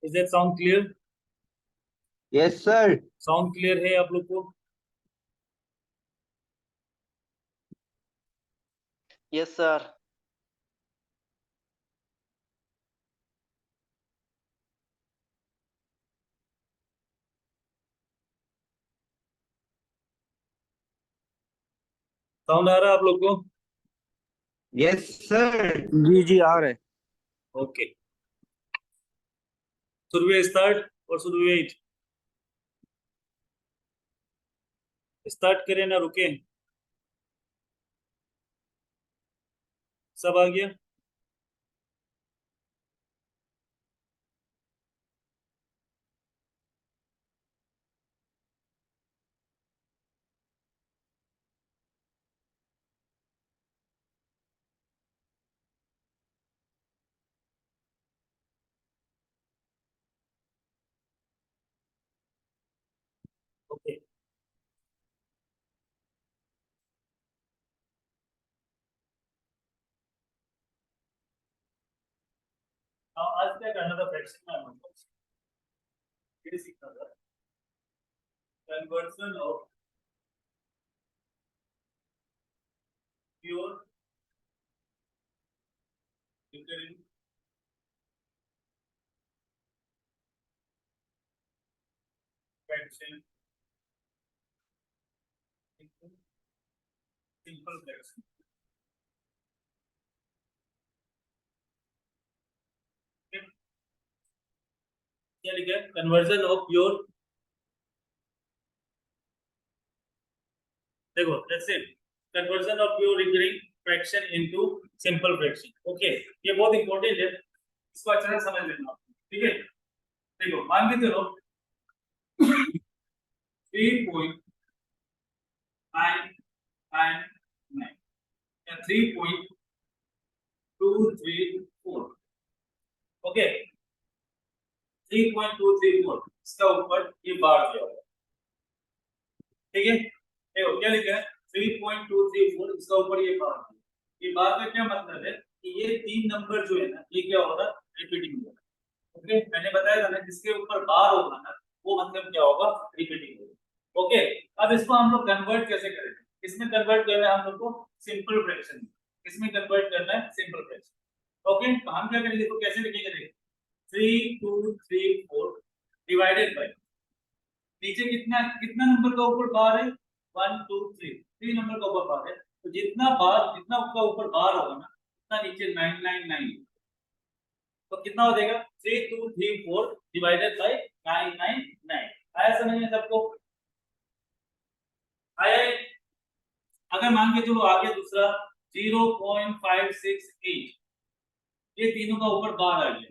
Is that sound clear? Yes sir. Sound clear है आप लोग को? Yes sir. साउंड आ रहा है आप लोग को? Yes sir. जी जी आ रहे। ओके, शुड वी स्टार्ट और शुड वी वेट? स्टार्ट करें ना रुके? सब आ गया? ओके, आज क्या करना था फ्रैक्शन में? हमको ये सीखना था conversion of pure recurring fraction into simple fraction. क्या लिखा है? कन्वर्जन ऑफ प्योर, देखो let's say conversion of pure recurring fraction into simple fraction. Okay, ये बहुत इंपॉर्टेंट है, इसको अच्छे से समझ लेना, ठीक है? देखो मान के चलो 3.999 या 3.234, ओके 3.234 इसका ऊपर ये बार दिया हुआ है, ठीक है? देखो क्या लिखा है 3.234 इसका ऊपर ये बार दिया। ये बार का क्या मतलब है कि ये तीन नंबर जो है ना ये क्या होगा, रिपीटिंग होगा। ओके, मैंने बताया था ना जिसके ऊपर बार होगा ना वो मतलब क्या होगा, रिपीटिंग होगा। ओके, अब इसको हम लोग कन्वर्ट कैसे करेंगे? इसमें कन्वर्ट करना है हम लोग को सिंपल फ्रैक्शन, इसमें कन्वर्ट करना है सिंपल फ्रैक्शन। ओके, तो हम क्या करेंगे, इसको कैसे लिखेंगे? देखो 3234 डिवाइडेड बाय, नीचे कितना कितना नंबर का ऊपर बार है, 1 2 3, 3 नंबर का ऊपर बार है, तो जितना बार जितना उसका ऊपर बार होगा ना उतना नीचे 999, तो कितना हो जाएगा 3234 डिवाइडेड बाय 999। आया समझ में सबको? आया? अगर मान के चलो आगे दूसरा 0.568, ये तीनों का ऊपर बार आ गया,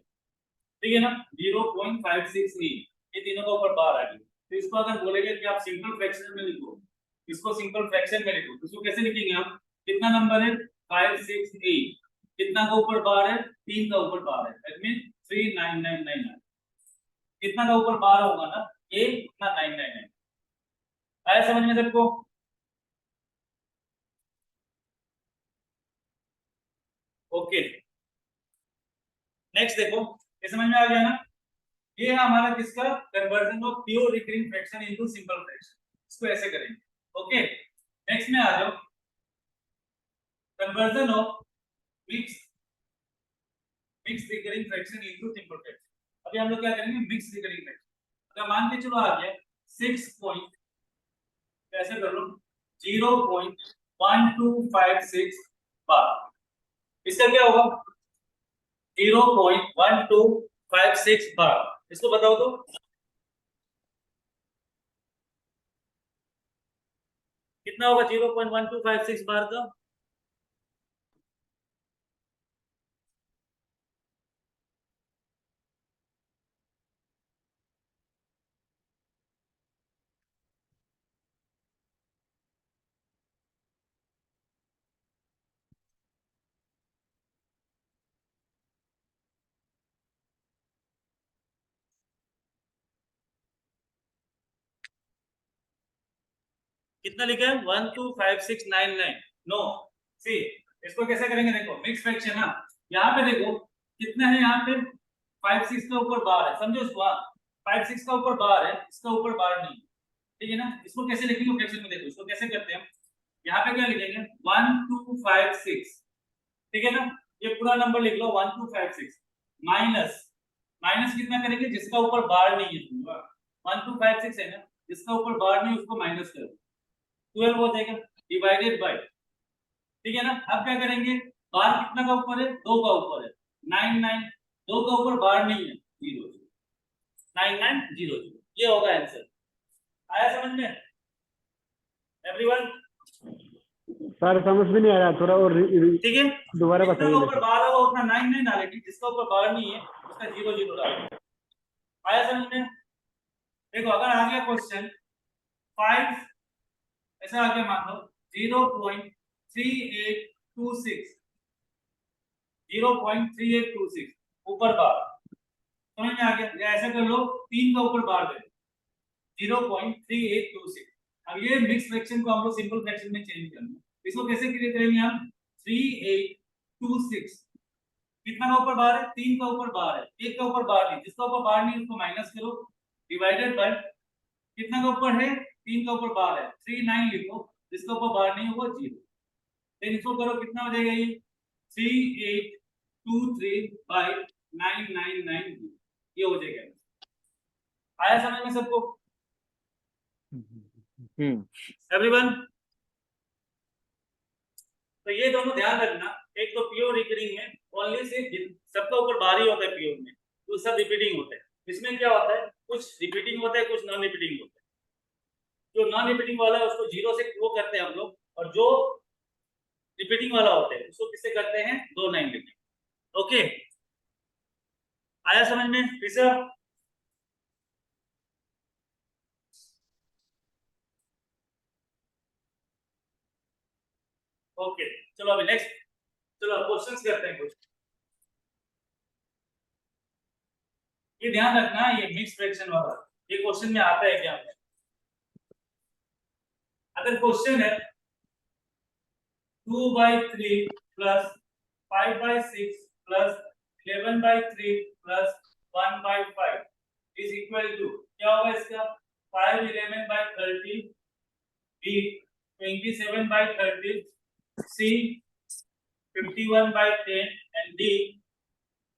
ठीक है ना? 0.568 ये तीनों का ऊपर बार आ गया, तो इसको अगर बोलेंगे कि आप सिंपल फ्रैक्शन में लिखो, इसको सिंपल फ्रैक्शन में लिखो, तो इसको कैसे लिखेंगे आप? कितना नंबर है 568, कितना का ऊपर बार है, 3 का ऊपर बार है, दैट मींस 39999, कितना का ऊपर बार होगा ना ये उतना 999। आया समझ में सबको? ओके, नेक्स्ट देखो, ये समझ में आ गया ना? ये है हमारा किसका, conversion of pure recurring fraction into simple fraction, इसको ऐसे करेंगे। ओके, नेक्स्ट में आ जाओ, conversion of mix recurring fraction into simple fraction. अभी हम लोग क्या करेंगे, मिक्स रिकरिंग फ्रैक्शन। अगर मान के चलो आ गया 6 पॉइंट, कैसे कर लो 0.1256 बार, इसका क्या होगा 0.1256 बार, इसको बताओ तो कितना होगा 0.1256 बार का? कितना लिखा है 125699? नो, सी इसको कैसे करेंगे, देखो मिक्स फ्रैक्शन ना, यहाँ पे देखो कितना है, यहाँ पे 5 6 का ऊपर बार है, समझो इसको। 5 6 का ऊपर बार है, इसका ऊपर बार नहीं, ठीक है ना। इसको कैसे लिखेंगे फ्रैक्शन में, देखो इसको कैसे करते हैं हम। यहाँ पे क्या लिखेंगे 1 2 5 6, ठीक है ना। ये पूरा नंबर लिख लो 1 2 5 6 माइनस, माइनस कितना करेंगे जिसका ऊपर बार नहीं है। 1 2 5 6 है ना, जिसका ऊपर बार नहीं उसको माइनस करो, 12 हो जाएगा डिवाइडेड बाय, ठीक है ना। अब क्या करेंगे, बार कितना का ऊपर है, 2 का ऊपर है, 9 9, 2 का ऊपर बार नहीं है, 0 9 9 0 0, ये होगा आंसर। आया समझ में एवरीवन? सर समझ में नहीं आ रहा, थोड़ा और ठीक है, दोबारा जिसका बताइए। ऊपर बार होगा उतना 9 9 डालेंगे, जिसका ऊपर बार नहीं है उसका 0 0 डालेंगे। आया समझ में? देखो अगर आ गया क्वेश्चन 5, ऐसा आ गया मान लो 0.3826, 0.3826 ऊपर बार, समझ में आ गया? या ऐसा कर लो 3 का ऊपर बार दे 0.3826। अब ये मिक्स फ्रैक्शन को हम लोग सिंपल फ्रैक्शन में चेंज करना, इसको कैसे क्रिएट करेंगे हम, 3826 कितना का ऊपर बार है, 3 का ऊपर बार है, 1 का ऊपर बार नहीं, जिसका ऊपर बार नहीं उसको माइनस करो, डिवाइडेड बाय कितना का ऊपर है, 3 का ऊपर बार है, 39 लिखो, जिसका ऊपर बार नहीं वो 0। देन इसको करो, कितना हो जाएगा ये 3823 बाय 999, ये हो जाएगा। आया समझ में सबको एवरीवन? तो ये दोनों ध्यान रखना, एक तो प्योर रिकरिंग है, ओनली सिर्फ सबका ऊपर बार ही होता है प्योर में, तो सब रिपीटिंग होता है। इसमें क्या होता है, कुछ रिपीटिंग होता है, कुछ नॉन रिपीटिंग होता है। जो नॉन रिपीटिंग वाला है उसको 0 से वो करते हैं हम लोग, और जो रिपीटिंग वाला होता है उसको किससे करते हैं, 2 9 लिखते हैं। ओके, आया समझ में? फिर से ओके, चलो अभी नेक्स्ट, चलो क्वेश्चंस करते हैं कुछ। ये ध्यान रखना, ये मिक्स फ्रैक्शन वाला ये क्वेश्चन में आता है एग्जाम में। अगर क्वेश्चन है 2/3 plus 5/6 plus 11/3 plus 1/5 is equal to, क्या होगा इसका, 5 11/30, b 27/30, c 51/10 एंड d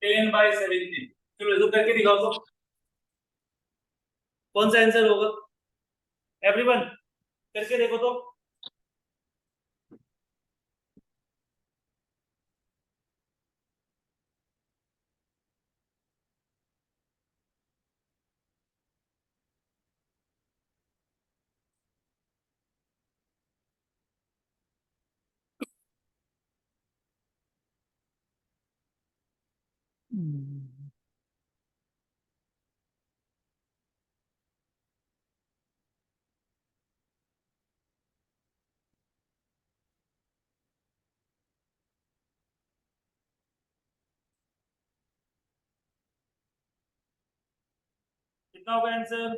10/17। चलो इसको करके दिखाओ तो कौन सा आंसर होगा एवरीवन, करके देखो तो। कितना होगा आंसर,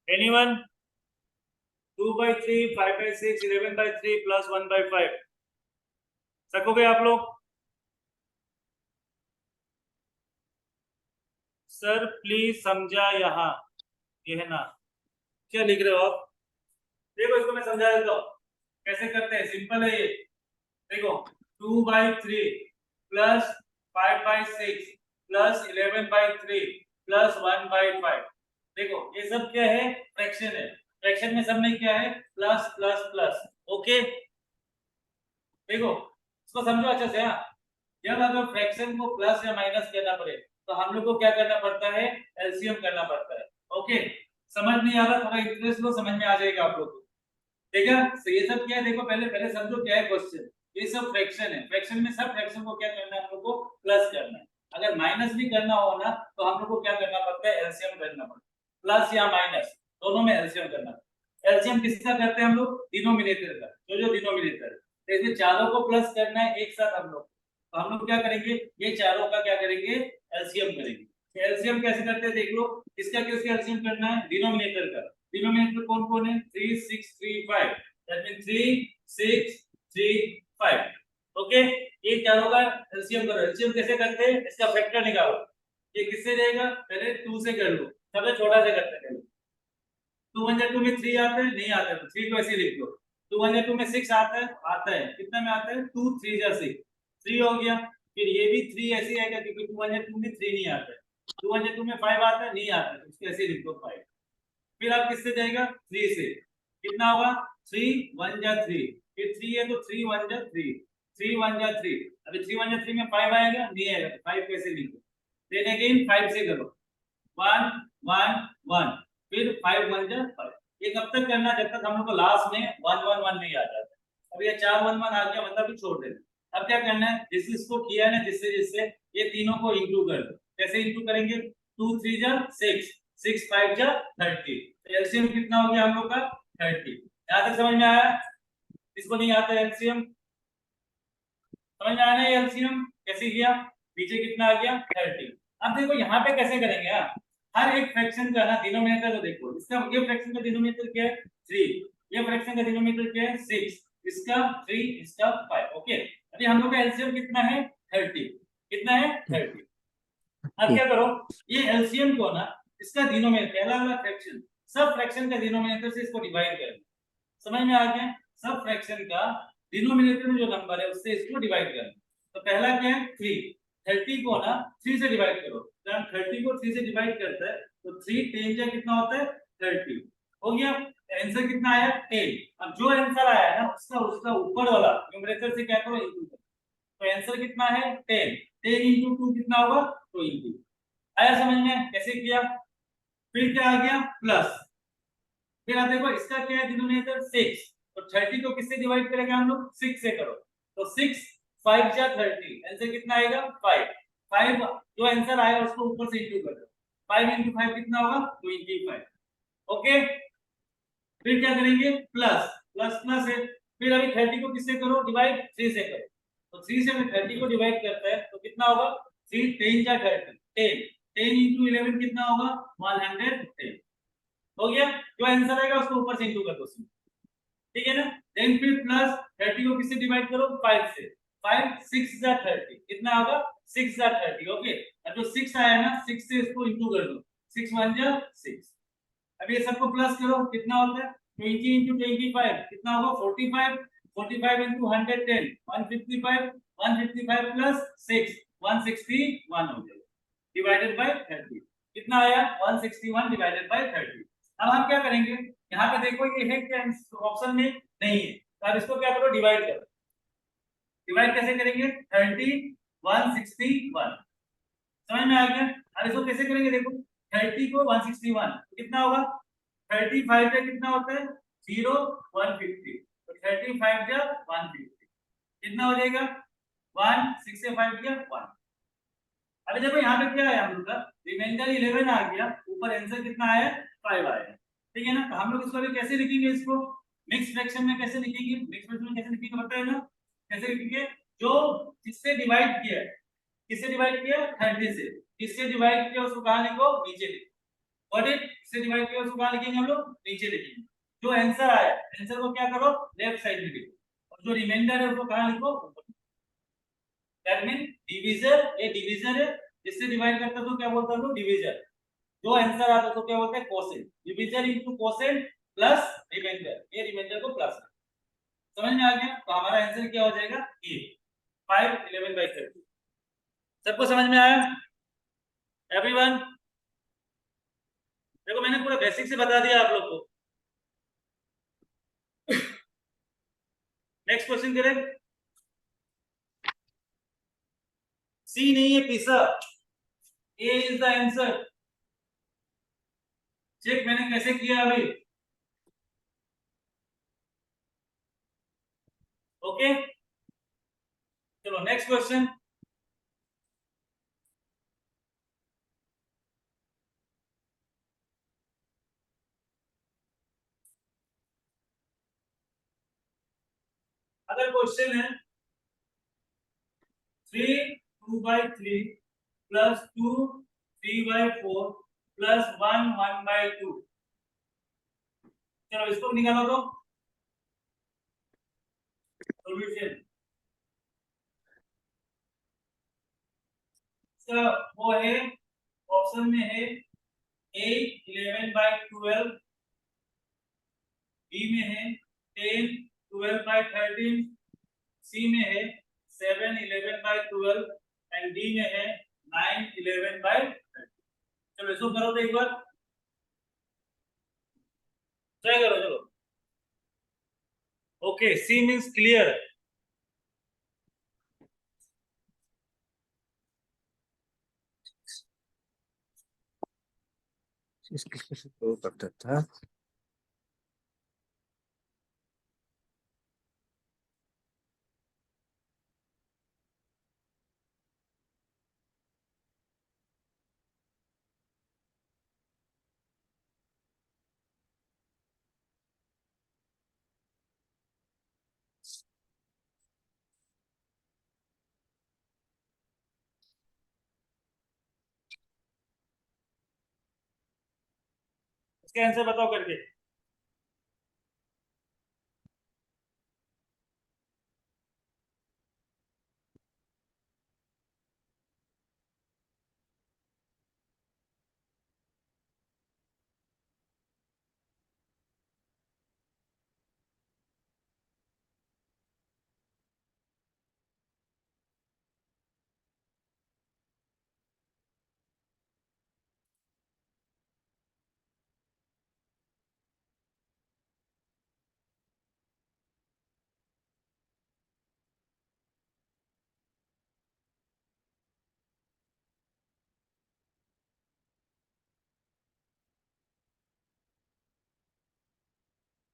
एनीवन? 2/3 5/6 11/3 प्लस 1/5 सकोगे आप लोग? सर प्लीज समझा यहाँ, ये है ना, क्या लिख रहे हो आप? देखो इसको मैं समझा देता हूँ कैसे करते हैं, सिंपल है ये। देखो 2/3 प्लस 5/6 प्लस 11/3 प्लस 1/5, देखो ये सब क्या है, फ्रैक्शन है। फ्रैक्शन में सब में क्या है, प्लस प्लस प्लस। ओके, देखो इसको समझो अच्छे से। हाँ, जब अगर फ्रैक्शन को प्लस या माइनस करना पड़े तो हम लोग को क्या करना पड़ता है, एलसीएम करना पड़ता है। ओके, समझ नहीं आ रहा, थोड़ा इंटरेस्ट लो, समझ में आ जाएगा आप लोग को। ठीक है, तो ये सब क्या है, देखो पहले पहले समझो क्या है क्वेश्चन। ये सब फ्रैक्शन है, फ्रैक्शन में सब फ्रैक्शन को क्या करना है हम लोग को प्लस करना है। अगर माइनस भी करना हो ना तो हम लोग को क्या करना पड़ता है, एलसीएम करना पड़ता है, प्लस या माइनस दोनों में एलसीएम करना है। एलसीएम किसका करते हैं हम लोग, डिनोमिनेटर का, जो डिनोमिनेटर है, तो इसमें चारों को प्लस करना है एक साथ हम लोग, तो हम लोग क्या करेंगे, ये चारों का क्या करेंगे, एलसीएम करेंगे। तो एलसीएम कैसे करते हैं देख लो, किसका एलसीएम करना है, डिनोमिनेटर का। डिनोमिनेटर कौन कौन है, 3 6 3 5, दैट मींस 3 6 3 5। ओके, ये चारों का एलसीएम करो। एलसीएम कैसे करते हैं, इसका फैक्टर निकालो। ये किससे रहेगा, पहले 2 से कर लो, सबसे छोटा से करते हैं। 2 1 2 में 3 आता है, नहीं आता है तो 3 को ऐसे लिख लो। 2 1 2 में 6 आता है, आता है, कितना में आता है, 2 3 जा 6, 3 हो गया। फिर ये भी 3 ऐसे आएगा क्योंकि 2 1 2 में 3 नहीं आता है। 2 1 2 में 5 आता है, नहीं आता है, तो इसको ऐसे लिख दो 5। फिर आप किससे जाएगा, 3 से, कितना होगा, 3 1 जा 3, फिर 3 है तो 3 1 जा 3, 3 1 जा 3। अभी 3 1 जा 3 में 5 आएगा, नहीं आएगा, तो 5 कैसे लिखो, देन अगेन 5 से करो, 1 1 1, फिर 5 1 जा 5। ये कब तक करना, जब तक हम लोग को लास्ट में 1 1 1 नहीं आ जाता। अब ये 4 1 1 आ गया मतलब भी छोड़ देना। अब क्या करना है, जिस इसको किया है ना, जिससे जिससे ये तीनों को इंटू कर दो। कैसे इंटू करेंगे, 2 3 जा 6, 6 5 जा 30, तो एलसीएम कितना हो गया हम लोग का, 30। यहां तक समझ में आया, इसको नहीं आता एलसीएम, समझ में आया ना, एलसीएम कैसे किया, पीछे कितना आ गया, 30। अब देखो यहाँ पे कैसे करेंगे, हर एक फ्रैक्शन का ना डिनोमिनेटर को देखो, इसका ये फ्रैक्शन का डिनोमिनेटर क्या है, 3, ये फ्रैक्शन का डिनोमिनेटर क्या है, 6, इसका 3, इसका 5। ओके, अभी हम लोग का एलसीएम कितना है, 30, कितना है, 30। अब क्या करो, ये एलसीएम को ना, इसका डिनोमिनेटर पहला वाला फ्रैक्शन, सब फ्रैक्शन का डिनोमिनेटर से इसको डिवाइड करना। समझ में आ गया, सब फ्रैक्शन का डिनोमिनेटर में जो नंबर है उससे इसको डिवाइड करना। तो पहला क्या है, 3, 30 को ना 3 से डिवाइड करो, जब हम 30 को 3 से डिवाइड करते हैं तो 3 10 जा कितना होता है, 30, हो गया। आंसर कितना आया, 10। अब जो आंसर आया है ना उसका उसका ऊपर वाला न्यूमरेटर से क्या करो, इंटू करो, तो आंसर कितना है, 10, 10 इंटू 2 कितना होगा, 20। आया समझ में कैसे किया। फिर क्या आ गया, प्लस, फिर आप देखो इसका क्या है डिनोमिनेटर, 6, तो 30 को किससे डिवाइड करेंगे हम लोग, 6 से करो, तो 6 5 जा 30, आंसर कितना आएगा, 5। 5 जो आंसर आएगा उसको ऊपर से इंटू कर दो, 5 इंटू 5 कितना होगा, 25। ओके, फिर क्या करेंगे, प्लस, प्लस प्लस है। फिर अभी 30 को किससे करो, डिवाइड 3 से करो, तो 3 से अगर 30 को डिवाइड करता है तो कितना होगा, 3 10 जा 30, 10 10 इंटू 11 कितना होगा, 110। हो गया, जो आंसर आएगा उसको ऊपर से इंटू कर दो, ठीक है ना। देन फिर प्लस 30 को किससे डिवाइड करो, 5 से, 5 6 जा 30, कितना होगा, 6 जा 30। ओके, अब जो 6 आया ना 6 से इसको इंटू कर दो, 6 1 जा 6। अब ये सबको प्लस करो, कितना होता है, 20 इंटू 25 कितना होगा, 45, 45 इंटू 110 155, 155 प्लस 6 161 हो जाएगा, डिवाइडेड बाय 30, कितना आया, 161 डिवाइडेड बाय 30। अब हम क्या करेंगे, यहाँ पे देखो ये है क्या, ऑप्शन में नहीं है, तो अब इसको क्या करो, डिवाइड करो। डिवाइड कैसे करेंगे, 30 161, समझ में आ गया। अब इसको कैसे करेंगे, देखो 30 को 161 तो कितना होगा, 35 का कितना होता है, 0 150, तो 35 जा 150 कितना हो जाएगा, 1 6 से 5 गया 1। अभी देखो यहाँ पे क्या है, हम लोग का रिमाइंडर 11 आ गया, ऊपर आंसर कितना आया, 5 आया, ठीक है ना। तो हम लोग इसको अभी कैसे लिखेंगे, इसको मिक्स फ्रैक्शन में कैसे लिखेंगे, मिक्स फ्रैक्शन में कैसे लिखेंगे बताया ना, कैसे लिखेंगे, जो जिससे डिवाइड किया है, किससे डिवाइड किया, 30 से, किससे डिवाइड किया उसको कहां लिखो, नीचे लिखो, व्हाट इट, किससे डिवाइड किया उसको कहां लिखेंगे हम लोग, नीचे लिखेंगे। जो आंसर आया, आंसर को क्या करो, लेफ्ट साइड में लिखो, और जो रिमाइंडर है उसको कहां लिखो, ऊपर। दैट मीन डिवीजर, ये डिवीजर है, जिससे डिवाइड करता तो क्या बोलता है, डिवीजर। जो आंसर आता तो क्या बोलते हैं, quotient, divisor into quotient plus remainder, ये रिमाइंडर को प्लस, समझ में आ गया। तो हमारा आंसर क्या हो जाएगा, ए 5 11/30। सबको समझ में आया एवरीवन, देखो मैंने पूरा बेसिक से बता दिया आप लोग को। नेक्स्ट क्वेश्चन करें, सी नहीं है पीसा, ए इज द आंसर। चेक मैंने कैसे किया अभी, ओके नेक्स्ट क्वेश्चन, अगर क्वेश्चन है 3 2/3 प्लस 2 3/4 प्लस 1 1/2, चलो इसको निकालो तो सॉल्यूशन। इसका वो है, ऑप्शन में है ए 11/12, बी में है 10 12/13, सी में है 7 11/12 एंड डी में है 9 11/13। चलो इसको करो तो एक बार ट्राई करो, चलो। Okay, C means clear. तो करता था। इसका आंसर बताओ करके।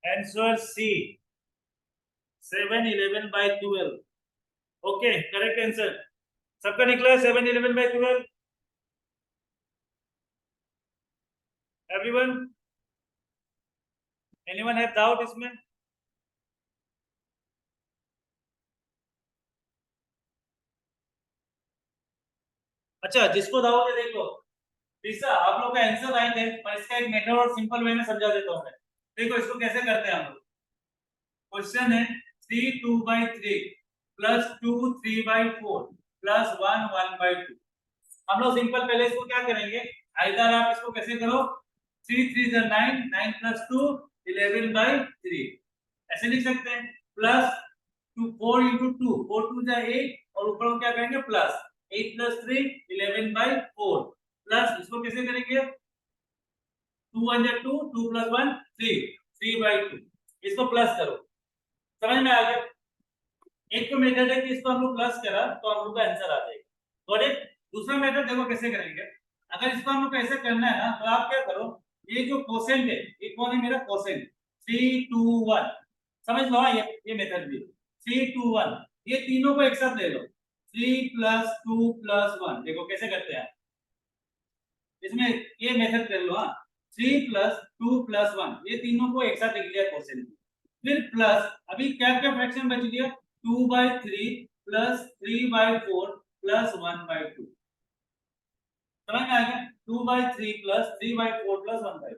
Answer C 7 11/12। Okay, correct answer सबका निकला 7 11/12। एवरीवन, एनीवन हैव डाउट इसमें? अच्छा, जिसको डाउट है देख लो। तीसरा आप लोग का आंसर राइट है, पर इसका एक मेथड और सिंपल वे में समझा देता हूं मैं। देखो इसको कैसे करते हैं हम लोग। क्वेश्चन है 3 2/3 प्लस 2 3/4 प्लस 1 1/2। हम लोग सिंपल पहले इसको क्या करेंगे, आइदर आप इसको कैसे करो, 3 3 9 9 प्लस 2 11/3 ऐसे लिख सकते हैं, प्लस 2 4 into 2 4 2 8 और ऊपर हम क्या करेंगे प्लस 8 plus 3 11/4 प्लस इसको कैसे करेंगे, 2 1 2 2 plus 1 3 3/2, इसको प्लस करो। समझ में आ गया? एक तो मेथड है कि इसको हम लोग प्लस करा तो हम लोग का आंसर आ जाएगा। और एक दूसरा मेथड देखो कैसे करेंगे। अगर इसको हम लोग कैसे करना है ना, तो आप क्या करो, ये जो कोसेंट है, ये कौन है मेरा कोसेंट, 3 2 1, समझ लो। हाँ, ये मेथड भी 3 2 1, ये तीनों को एक साथ ले लो, 3 + 2 + 1। देखो कैसे करते हैं इसमें, ये मेथड कर लो। हाँ, 3 + 2 + 1, ये तीनों को एक साथ लिख लिया कोसेंट। फिर प्लस, अभी क्या क्या फ्रैक्शन बच गया, 2/3 प्लस 3/4 प्लस 1/2। समझ में आ गया? 2/3 प्लस 3/4 प्लस 1/2।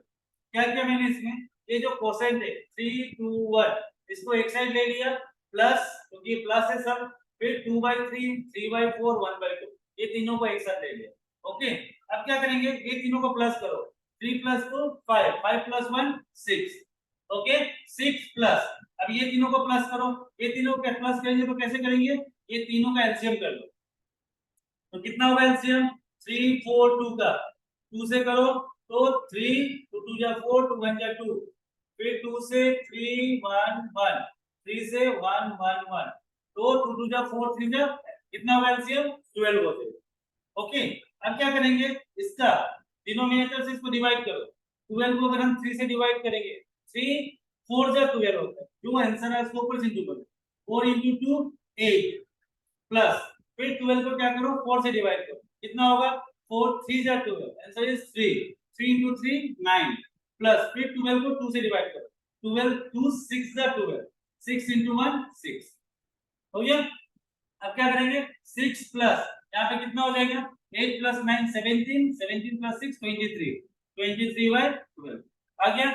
क्या किया मैंने इसमें, ये जो कोसेंट है 3 2 1, इसको एक साइड ले लिया प्लस, क्योंकि ये प्लस है सब। फिर 2/3 3/4 1/2, ये तीनों को एक साथ ले लिया। ओके, अब क्या करेंगे, ये तीनों को प्लस करो, 3 + 2 5 5 + 1 6। ओके, 6 प्लस, अब ये तीनों को प्लस करो, ये तीनों को प्लस करेंगे तो कैसे करेंगे, ये तीनों का एलसीएम कर लो। तो कितना होगा एलसीएम, 3 4 2 का 2 से करो तो 3 2 2 जा 4 2 1 जा 2, फिर 2 से 3 1 1, 3 से 1 1 1, तो 2 2 जा 4 3 जा, कितना होगा एलसीएम 12 होते हैं। ओके, अब क्या करेंगे, इसका डिनोमिनेटर से इसको डिवाइड करो। 12 को अगर हम 3 से डिवाइड करेंगे, 3 4 जा 12 होता है, जो आंसर है उसको ऊपर से इंटू करो, 4 into 2 8, प्लस फिर 12 को क्या करो 4 से डिवाइड करो, कितना होगा 4 3 जा 12, आंसर इज 3, 3 into 3 9, प्लस फिर 12 को 2 से डिवाइड करो, 12 2 6 जा 12, 6 into 1 6 हो गया। अब क्या करेंगे 6 प्लस यहाँ पे कितना हो जाएगा 8 plus 9 17, 17 plus 6 23, 23 by 12 आ गया।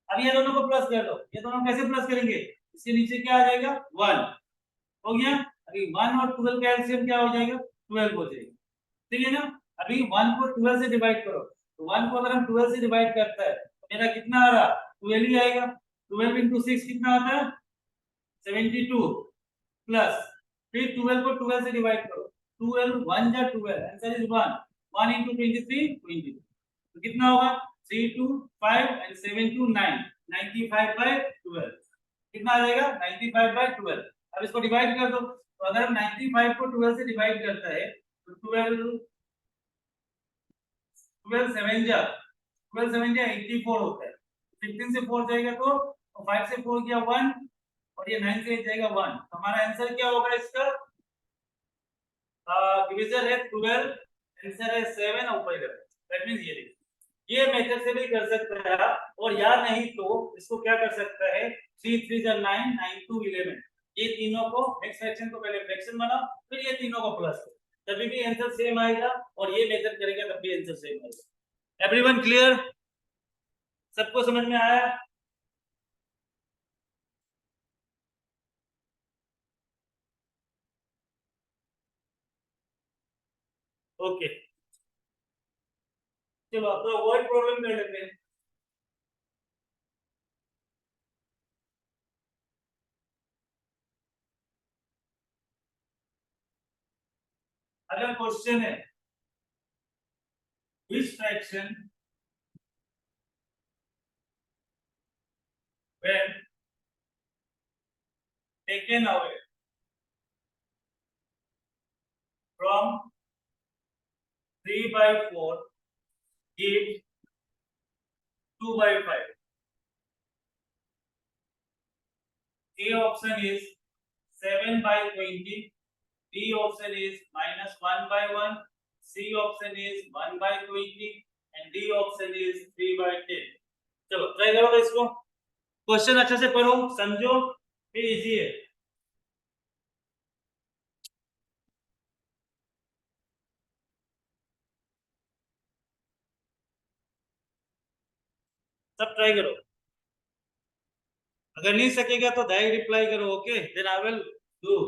अब ये दोनों को प्लस कर दो, ये दोनों कैसे प्लस करेंगे, इसके नीचे क्या आ जाएगा 1 हो गया। अभी 1 और 12 का एलसीएम क्या हो जाएगा 12 हो जाएगा, ठीक है ना। अभी 1 को 12 से डिवाइड करो, तो 1 को अगर हम 12 से डिवाइड करता है तो मेरा कितना आ रहा 12 ही आएगा, 12 into 6 कितना आता है 72, प्लस फिर 12 को 12 से डिवाइड करो, 12 1 जा 12, आंसर इज 1, 1 into 23 20, तो कितना होगा 3 2 5 and 7 2 9, 95 by 12 कितना आ जाएगा 95 by 12। अब इसको डिवाइड कर दो, तो अगर हम 95 को 12 से डिवाइड करता है तो 12 7 जा 84 होता है, 15 से 4 जाएगा तो 5 से 4 गया 1 और ये 9 से 8 जाएगा 1, तो हमारा आंसर क्या होगा इसका डिवीजन है 12, आंसर है 7 और ऊपर 11, दैट मींस ये देखिए ये मेथड से भी कर सकता है आप, और या नहीं तो इसको क्या कर सकता है 3 3 जा 9, 9 2 11, ये तीनों को नेक्स्ट फ्रैक्शन को पहले फ्रैक्शन बनाओ फिर ये तीनों को प्लस करो, तभी भी आंसर सेम आएगा, और ये मेथड करेंगे तब भी आंसर सेम आएगा। एवरीवन क्लियर, सबको समझ में आया? ओके चलो अब तो वर्ड प्रॉब्लम कर लेते हैं। अगला क्वेश्चन है which fraction when taken away from 3 by 4 gives 2 by 5? A option is 7 by 20, B option is minus 1 by 1, C option is 1 by 20 and D option is 3 by 10। चलो try करो इसको, question अच्छे से पढ़ो समझो, फिर इजी है। सब ट्राई करो, अगर नहीं सकेगा तो डायरेक्ट रिप्लाई करो, okay then I will do.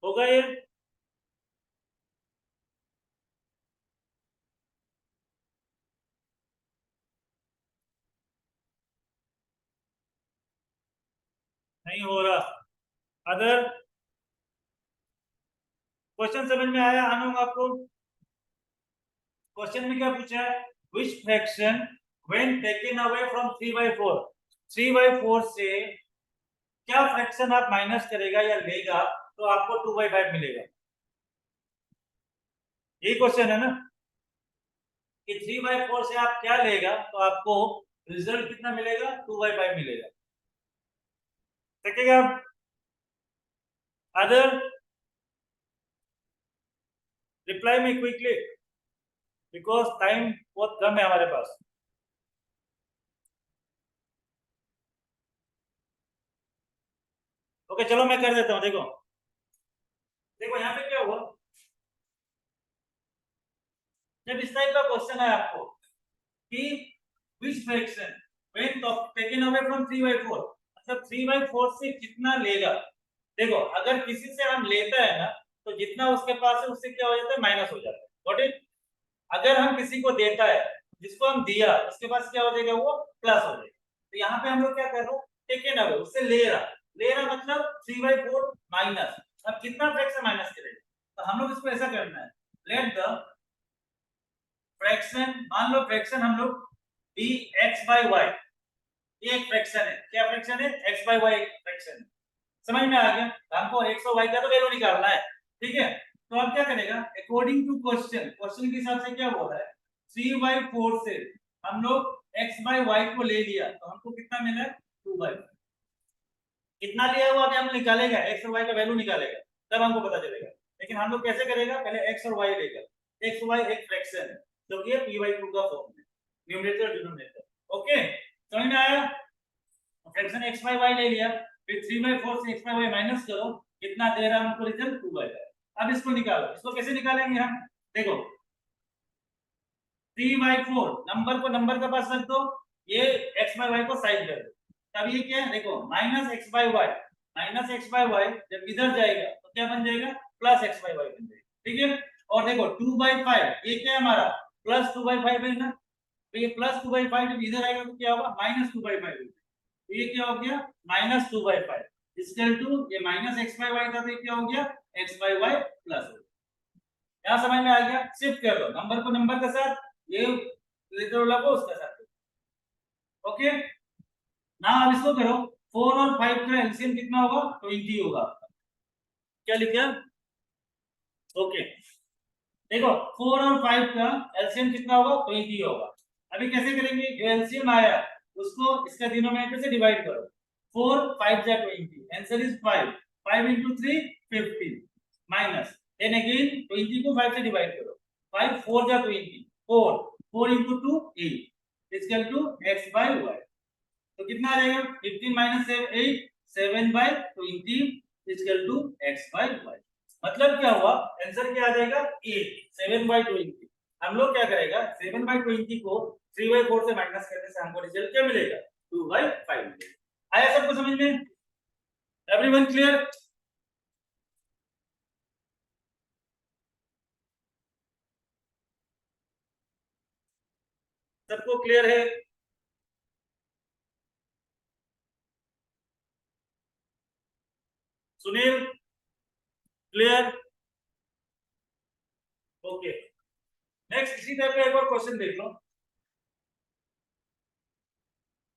होगा ये? नहीं हो रहा? अदर क्वेश्चन समझ में आया आनंद आपको? क्वेश्चन में क्या पूछा है, which fraction when taken away from 3 by 4, 3 by 4 से क्या फ्रैक्शन आप माइनस करेगा या लेगा तो आपको 2 by 5 मिलेगा, यही क्वेश्चन है ना कि 3 by 4 से आप क्या लेगा तो आपको रिजल्ट कितना मिलेगा 2 by 5 मिलेगा, देखेगा। अदर रिप्लाई में क्विकली बिकॉज टाइम बहुत कम है हमारे पास। ओके चलो मैं कर देता हूं, देखो देखो यहाँ पे क्या हुआ, जब इस टाइप का क्वेश्चन है आपको कि which fraction when taken away from 3 by 4, मतलब 3 by 4 से कितना लेगा। देखो अगर किसी से हम लेता है ना तो जितना जितना उसके पास है उससे क्या हो जाता है, माइनस हो जाता है। Got it. अगर हम किसी को देता है, जिसको हम दिया उसके पास क्या हो जाएगा, वो प्लस हो जाएगा। तो यहाँ पे हम लोग क्या कर रहे हैं, टेकन अवे, उससे ले रहा मतलब 3/4 माइनस। अब कितना फ्रैक्शन माइनस करेंगे, तो हम लोग इसको ऐसा करना है, लेट द फ्रैक्शन, मान लो फ्रैक्शन हम लोग डी एक्स बाई वाई, ये एक फ्रैक्शन है। क्या फ्रैक्शन है, एक्स बाई वाई फ्रैक्शन है। समझ में आ गया। हमको एक्स और वाई का तो वैल्यू निकालना है, ठीक है। तो अब क्या करेगा, अकॉर्डिंग टू क्वेश्चन, क्वेश्चन के हिसाब से क्या बोला है, 3/4 से हम लोग x बाई वाई को ले लिया तो हमको कितना मिला है, 2/4। कितना लिया हुआ अभी हम निकालेगा, x और y का वैल्यू निकालेगा तब हमको पता चलेगा। लेकिन हम लोग कैसे करेगा, पहले x और y लेगा। x y एक फ्रैक्शन है जो कि p/2 का फॉर्म है, न्यूमरेटर और डिनोमिनेटर। ओके, समझ में आया। फ्रैक्शन x बाई y ले लिया, फिर 3/4 से x बाई y माइनस करो, कितना दे रहा है हमको रिजल्ट, 2/4। अब इसको निकालो, इसको कैसे निकालेंगे हम, देखो 3/4 नंबर को नंबर के पास रख दो, ये x बाई y को साइड कर दो। तब ये क्या है, देखो minus x by y, minus x by y जब इधर जाएगा तो क्या बन जाएगा, प्लस एक्स बाई वाई बन जाएगा, ठीक है। और देखो 2/5 ये क्या है हमारा, प्लस 2/5 है ना, तो ये प्लस 2/5 जब इधर आएगा तो क्या होगा, माइनस 2/5। तो ये क्या हो गया, माइनस 2/5 इक्वल टू, ये माइनस एक्स बाई वाई था तो ये क्या हो गया, एक्स बाई वाई प्लस हो गया। क्या समझ में आ गया, शिफ्ट कर दो नंबर को नंबर के साथ, ये लेटर वाला को उसके साथ। ओके, ना अब इसको करो, 4 और 5 का एलसीएम कितना होगा, 20 होगा। क्या लिखा, ओके देखो 4 और 5 का एलसीएम कितना होगा, 20 होगा। अभी कैसे करेंगे, जो एलसीएम आया उसको इसका डिनोमिनेटर से डिवाइड करो, 4 5 जा 20, answer is 5, 5 into 3 15 minus, then again 20 को 5 से डिवाइड करो, 5 4 जा 20, 4 4 into 2 8 equal to x by y। तो कितना आ जाएगा, 15 minus 8 7/20 equal to x by y। मतलब क्या हुआ, आंसर क्या आ जाएगा, 8 7/20। हम लोग क्या करेगा, 7/20 को 3/4 से माइनस करने से हमको रिजल्ट क्या मिलेगा, 2/5 मिलेगा। आया सबको समझ में, एवरीवन क्लियर। सबको क्लियर है, सुनील क्लियर, ओके। नेक्स्ट इसी टाइप का एक और क्वेश्चन देख लो।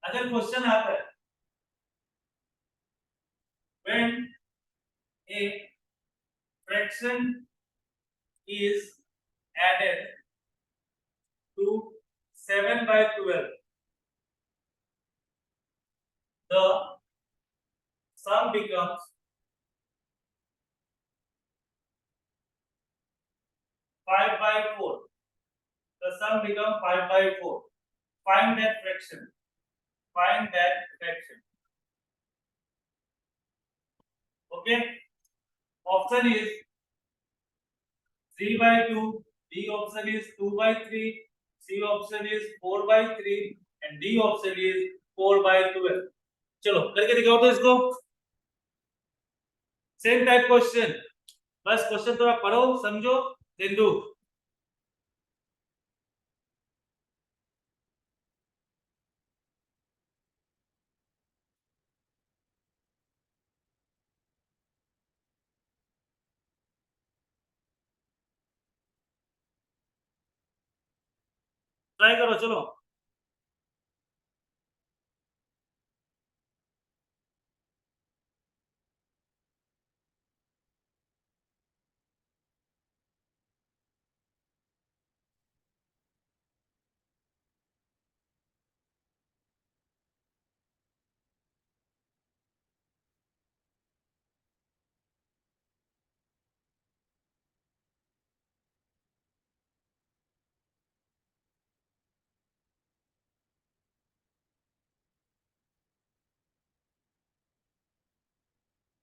अगर क्वेश्चन आता है, when a fraction is added to 7/12, the sum becomes 5/4. The sum becomes 5/4. Find that fraction. Find that fraction. Okay. Option is 3/2. B option is 2/3. C option is 4/3 and D option is 4/12. चलो करके दिखाओ तो इसको, same type question, बस question थोड़ा पढ़ो समझो then दो। ट्राई करो चलो।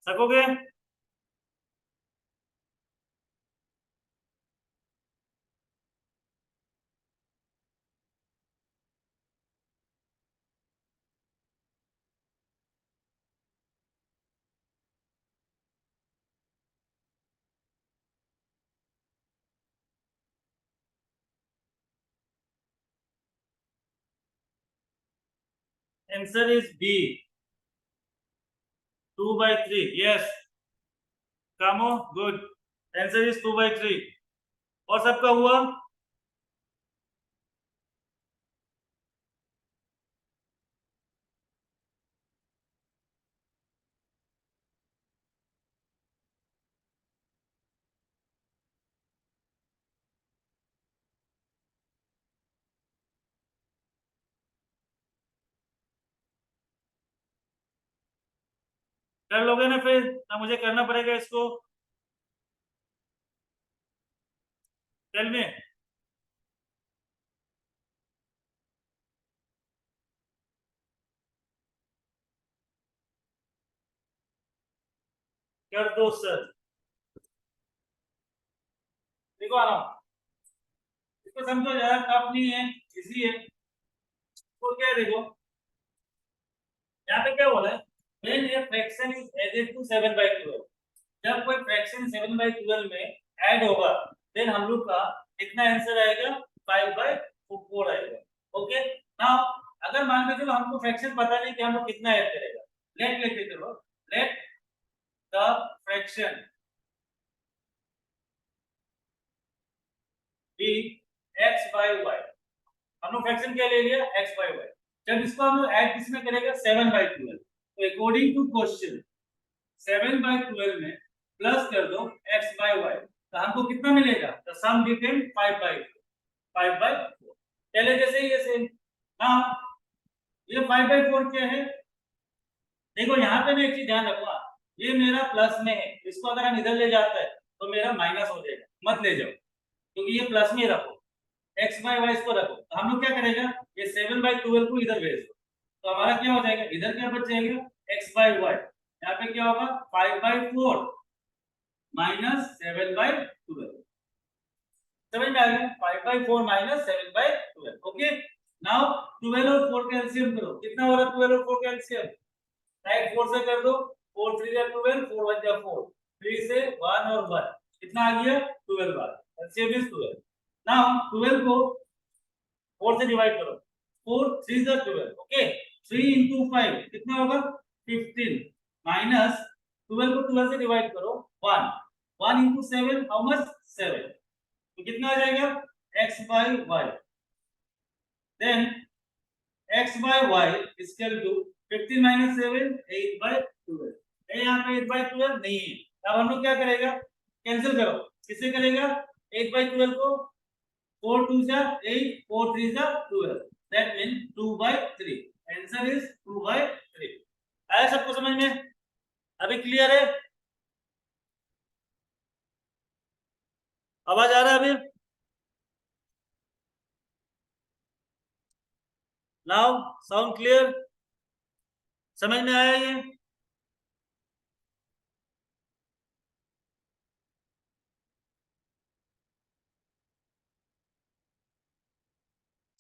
सकोगे, आंसर इज बी 2/3. यस कामो गुड. Answer is 2/3. और सबका हुआ. कर लोगे ना फिर ना मुझे करना पड़ेगा इसको. Tell me. कर दो सर. देखो आ रहा हूं. इसको समझो यार टफ नहीं है. इजी है. तो क्या है देखो यहाँ पे क्या बोला है. when a fraction is added to 7/12. जब कोई फ्रैक्शन 7/12 में ऐड होगा देन हम लोग का कितना आंसर आएगा 5/4 आएगा. ओके नाउ अगर मान के चलो हमको फ्रैक्शन पता नहीं कि हम लोग कितना ऐड करेगा. लेट लेके चलो. Let the fraction be x/y. हम लोग फ्रैक्शन क्या ले लिया x/y. जब इसको हम लोग ऐड किसमें करेगा 7/12. तो अकॉर्डिंग टू क्वेश्चन 7/12 में प्लस कर दो x/y. तो हमको कितना मिलेगा. The sum between 5/4. पहले जैसे ही ये सेम. नाउ ये 5/4 क्या है. देखो यहाँ पे ना एक चीज ध्यान रखो. ये मेरा प्लस में है. इसको अगर हम इधर ले जाते हैं तो मेरा माइनस हो जाएगा. मत ले जाओ क्योंकि ये प्लस में रखो. x/y इसको रखो. तो हम लोग क्या करेगा ये 7/12 को इधर भेज दो. तो हमारा क्या हो जाएगा इधर क्या बच जाएगा x/y. यहाँ पे क्या होगा 5/4 माइनस 7/12. समझ में आ गया 5/4 माइनस 7/12. ओके नाउ 12 और 4 का एलसीएम करो. कितना हो रहा है 12 और 4 का एलसीएम. राइट 4 से कर दो. 4 3 जा 12. 4 1 जा 4. 3 से 1 और 1 कितना आ गया 12 बार. LCM is 12. नाउ 12 को 4 से डिवाइड करो. 4 3 जा 12. ओके 3 into 5 कितना होगा 15 माइनस 12 को 12 से डिवाइड करो 1. 1 into 7 हाउ मच 7. तो कितना आ जाएगा x/y. Then x/y is equal to 15 minus 7 8/12. यहाँ पे 8/12 नहीं है. अब हम लोग क्या करेगा कैंसिल करो. किससे करेगा 8/12 को 4 2 जा 8 4 3 जा 12. That mean 2/3. Answer is 2/3. आया सबको समझ में. अभी क्लियर है. आवाज आ रहा है अभी. Now sound clear. समझ में आया ये.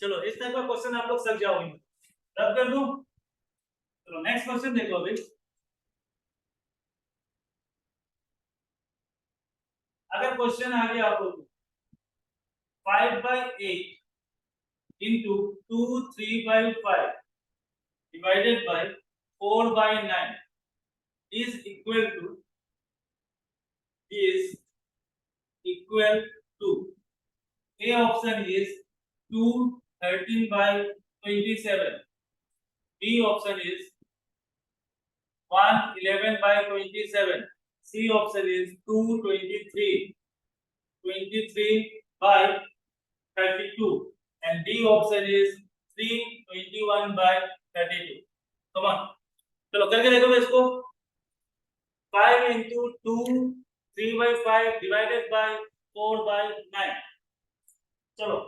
चलो इस टाइप का क्वेश्चन आप लोग सक जाओगे. रब कर दूं. चलो नेक्स्ट क्वेश्चन देखो अभी. अगर क्वेश्चन आ गया आप लोग 5/8 into 2 3/5 divided by 4/9 is is equal to. A option is 2 13/27. B option is 1 11/27. C option is 2 23/32. And D option is 3 21/32. Come on. चलो करके देखो इसको. 5 into 2 3/5 divided by 4/9. चलो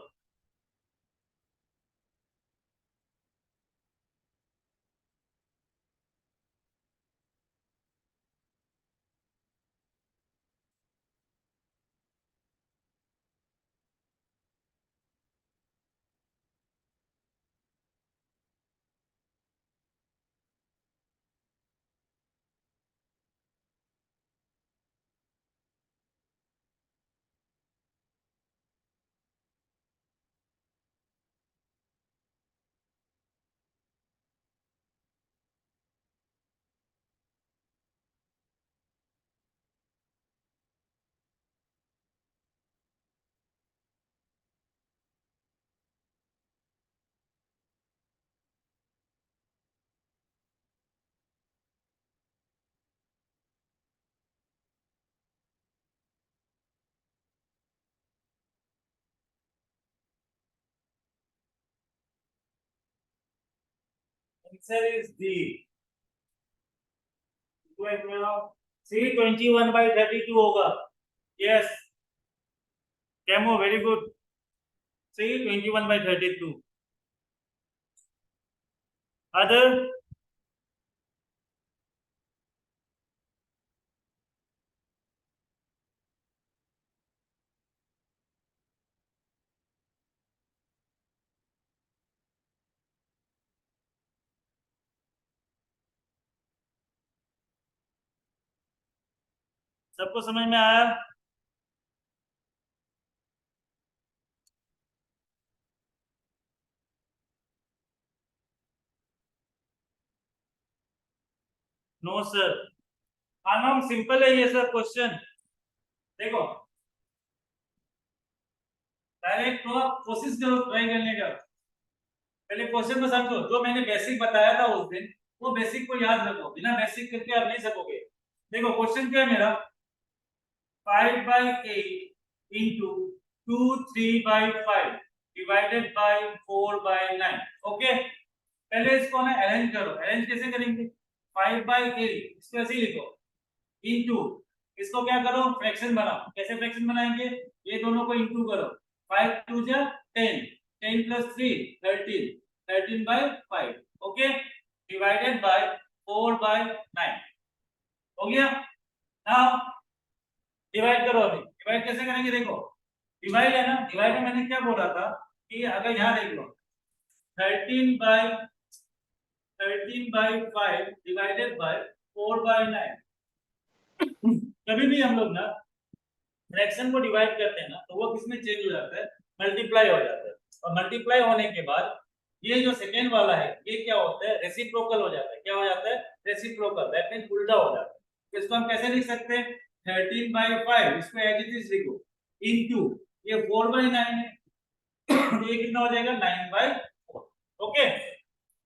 आंसर इज डी। 321/32 होगा। Yes camo, very good. 321/32। Other? सबको समझ में आया? No sir. आनम सिंपल है ये सर क्वेश्चन। देखो पहले तो आप कोशिश करो ट्राई करने का। पहले क्वेश्चन को समझो, जो मैंने बेसिक बताया था उस दिन वो बेसिक को याद रखो, बिना बेसिक करके आप नहीं सकोगे। देखो क्वेश्चन क्या है मेरा, 5/8 into 2 3/5 divided by 4/9। ओके, पहले इसको ना अरेंज करो। अरेंज कैसे करेंगे? 5/8 इसको ऐसे ही लिखो, इनटू इसको क्या करो, फ्रैक्शन बनाओ। कैसे फ्रैक्शन बनाएंगे? ये दोनों को इनटू करो। 5 2 जा 10, 10 + 3 13, 13/5। ओके, डिवाइडेड बाय 4/9 हो गया। नाउ डिवाइड करो। अभी डिवाइड कैसे करेंगे? देखो डिवाइड है ना, डिवाइड में मैंने क्या बोला था कि अगर यहाँ देख लो 13/5 डिवाइडेड बाय 4/9। कभी भी हम लोग ना फ्रैक्शन को डिवाइड करते हैं ना तो वो किसमें चेंज हो जाता है? मल्टीप्लाई हो जाता है। और मल्टीप्लाई होने के बाद ये जो सेकेंड वाला है ये क्या होता है? रेसिप्रोकल हो जाता है। क्या हो जाता है? रेसिप्रोकल। दैट मींस उल्टा हो जाता है। तो इसको हम कैसे लिख सकते हैं? 13/5 इसको एज इट इज लिखो, इनटू ये 4/9 है तो ये कितना हो जाएगा? 9/4। ओके,